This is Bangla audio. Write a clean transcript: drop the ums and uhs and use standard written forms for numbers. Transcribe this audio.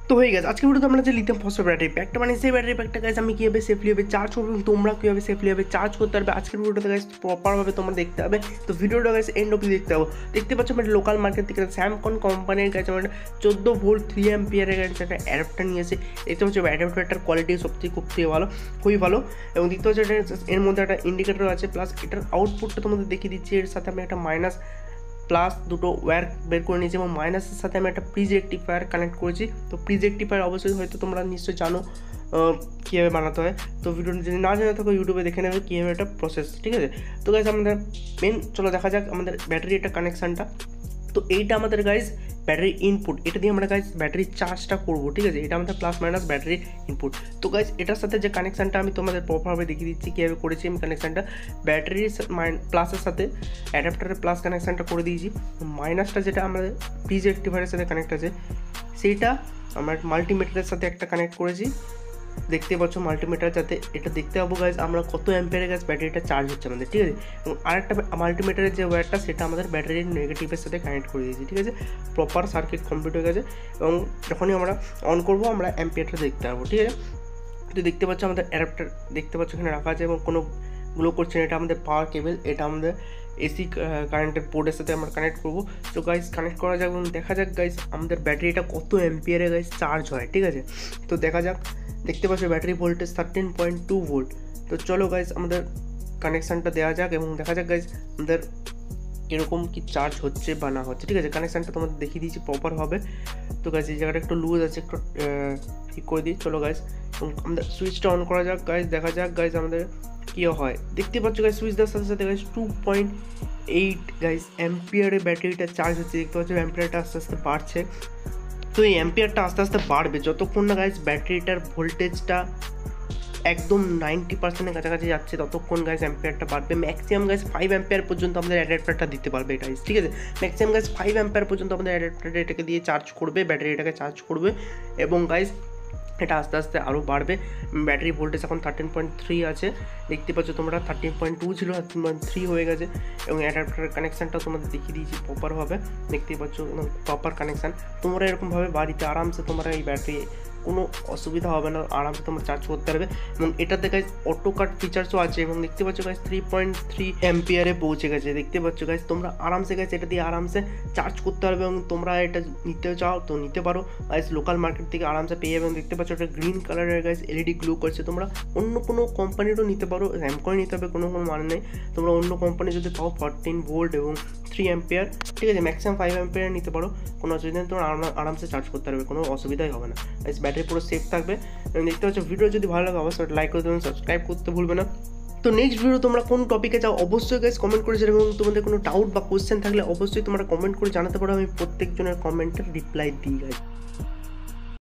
তো হয়ে গেছে আজকে ভিডিওতে আমরা যে লিথিয়াম ফসফেট ব্যাটারি প্যাকটা মানে সেই ব্যাটারি প্যাকটা গাইস আমি কীভাবে সেফলি হবে চার্জ করবো এবং তোমরা কীভাবে সেফলি হবে চার্জ করতে পারবে আজকের ভিডিওতে গাইস প্রপারভাবে তোমরা দেখতে হবে। তো ভিডিওটা গাইস এন্ড অবধি দেখতে হবে। দেখতে পাচ্ছ আমি লোকাল মার্কেট থেকে স্যামকন কোম্পানির কাছে আমার 14 ভোল্ট 3 অ্যাম্পিয়ারের কাছে একটা অ্যাডাপ্টার নিয়েছে। দেখতে পাচ্ছ অ্যাডাপ্টারটার কোয়ালিটি সবথেকে খুবই ভালো এবং দেখতে পাচ্ছ এর মধ্যে একটা ইন্ডিকেটর আছে প্লাস এটার আউটপুটটা তোমাদের দেখিয়ে দিচ্ছি। এর সাথে আমি একটা মাইনাস প্লাস দুটো ওয়্যার বের করে নিয়েছি এবং মাইনাসের সাথে আমি একটা প্রিজ রেক্টিফায়ার কানেক্ট করেছি। তো প্রিজ রেক্টিফায়ার অবশ্যই হয়তো তোমরা নিশ্চয়ই জানো কীভাবে বানাতে হয়। তো ভিডিওটা যদি না জানো থাকো ইউটিউবে দেখে নেবে কীভাবে একটা প্রসেস, ঠিক আছে। তো গাইজ আমাদের মেন চলো দেখা যাক আমাদের ব্যাটারি একটা কানেকশানটা। তো এইটা আমাদের গাইজ ব্যাটারি ইনপুট, এটা দিয়ে আমরা গাইজ ব্যাটারি চার্জটা করবো, ঠিক আছে। এটা আমাদের প্লাস মাইনাস ব্যাটারি ইনপুট। তো গাইজ এটার সাথে যে কানেকশানটা আমি তোমাদের প্রপারভাবে দেখিয়ে দিচ্ছি কীভাবে করেছি আমি কানেকশানটা। ব্যাটারির প্লাসের সাথে অ্যাডাপ্টারের প্লাস কানেকশানটা করে দিয়েছি। মাইনাসটা যেটা আমাদের প্রিজ রেক্টিফায়ারের সাথে কানেক্ট আছে সেইটা আমার মাল্টিমিটারের সাথে একটা কানেক্ট করেছি। দেখতে পাচ্ছ মাল্টিমিটার, যাতে এটা দেখতে পাবো গাইজ আমরা কত অ্যাম্পিয়ারের গাছ ব্যাটারিটা চার্জ হচ্ছে আমাদের, ঠিক আছে। এবং আরেকটা মাল্টিমিটারের যে ওয়্যারটা সেটা আমাদের ব্যাটারির নেগেটিভের সাথে কানেক্ট করে দিয়েছি, ঠিক আছে। প্রপার সার্কিট কমপ্লিট হয়ে গেছে এবং যখনই আমরা অন করবো আমরা অ্যাম্পিয়ারটা দেখতে পাবো, ঠিক আছে। তো দেখতে পাচ্ছ আমাদের অ্যাডাপ্টার দেখতে পাচ্ছ এখানে রাখা আছে এবং কোনো গ্লো করছে না। এটা আমাদের পাওয়ার কেবল, এটা আমাদের এসি কারেন্টের পোর্টের সাথে আমরা কানেক্ট করবো। তো গাইজ কানেক্ট করা যাক এবং দেখা যাক গাইজ আমাদের ব্যাটারিটা কত অ্যাম্পিয়ারে গাইজ চার্জ হয়, ঠিক আছে। তো দেখা যাক, দেখতে পাচ্ছ ব্যাটারি ভোল্টেজ 13.2 ভোল্ট। তো চলো গাইজ আমাদের কানেকশানটা দেওয়া যাক এবং দেখা যাক গাইজ আমাদের এরকম কি চার্জ হচ্ছে বা না হচ্ছে, ঠিক আছে। কানেকশানটা তোমাদের দেখিয়ে দিয়েছি প্রপারভাবে। তো গাইজ এই জায়গাটা একটু লুজ আছে, একটু ঠিক করে দিই। চলো গাইজ এবং আমাদের সুইচটা অন করা যাক গাইজ, দেখা যাক গাইজ আমাদের কী হয়। দেখতে পাচ্ছ গাইজ সুইচ দেওয়ার সাথে সাথে গাইজ 2.8 গাইজ অ্যাম্পিয়ারে ব্যাটারিটা চার্জ হচ্ছে। দেখতে পাচ্ছ অ্যাম্পিয়ারটা আস্তে আস্তে বাড়ছে। তো এই অ্যাম্পিয়ারটা আস্তে আস্তে বাড়বে যতক্ষণ না গাইজ ব্যাটারিটার ভোল্টেজটা একদম 90%-এর কাছাকাছি যাচ্ছে, ততক্ষণ গাইজ অ্যাম্পিয়ারটা বাড়বে। ম্যাক্সিমাম গাইজ 5 অ্যাম্পিয়ার পর্যন্ত আমাদের অ্যাডাপ্টারটা দিতে পারবে এটা, ঠিক আছে। ম্যাক্সিমাম গাইজ 5 অ্যাম্পিয়ার পর্যন্ত আমাদের অ্যাডাপ্টারটা এটাকে দিয়ে চার্জ করবে, ব্যাটারিটাকে চার্জ করবে এবং গাইজ এটা আস্তে আস্তে আরও বাড়বে। ব্যাটারি ভোল্টেজ এখন 13.3 আছে, দেখতে পাচ্ছ তোমরা 13.2 ছিল 13.3 হয়ে গেছে এবং অ্যাডাপ্টারের কানেকশানটাও তোমাদের দেখিয়ে দিয়েছি প্রপারভাবে, দেখতেই পাচ্ছ প্রপার কানেকশান। তোমরা এরকমভাবে বাড়িতে আরামসে তোমরা এই ব্যাটারি কোনো অসুবিধা হবে না, আরামসে তোমরা চার্জ করতে পারবে। এবং এটাতে গাইজ অটো কাট ফিচার্সও আছে এবং দেখতে পাচ্ছ গাইজ 3.3 অ্যাম্পিয়ারে পৌঁছে গেছে। দেখতে পাচ্ছ গাইজ তোমরা আরামসে গাইজ এটা দিয়ে আরামসে চার্জ করতে পারবে এবং তোমরা এটা নিতে চাও তো নিতে পারো গাইজ, লোকাল মার্কেট থেকে আরামসে পেয়ে যাবে। দেখতে পাচ্ছ এটা গ্রিন কালারের গাইজ এলইডি গ্লো করছে। তোমরা অন্য কোনো কোম্পানিরও নিতে পারো, স্যামকন নিতে হবে কোনো মানে নেই। তোমরা অন্য কোম্পানি যদি পাও 14 ভোল্ট এবং 3 অ্যাম্পিয়ার, ঠিক আছে, ম্যাক্সিমাম 5 অ্যাম্পিয়ার নিতে পারো, কোনো অসুবিধা নেই। তোমরা আরামসে চার্জ করতে পারবে, কোনো অসুবিধাই হবে না। ব্যাটারি পুরো সেফ থাকবে। দেখতে পাচ্ছ ভিডিও যদি ভালো লাগে অবশ্যই লাইক করে দেবেন, সাবস্ক্রাইব করতে ভুলবে না। তো নেক্সট ভিডিও তোমরা কোন টপিকে চাও অবশ্যই গাইজ কমেন্ট করে জানাবে এবং তোমাদের কোনো ডাউট বা কোয়েশ্চেন থাকলে অবশ্যই তোমরা কমেন্ট করে জানাতে পারো। আমি প্রত্যেকজনের কমেন্টের রিপ্লাই দিই গাইজ।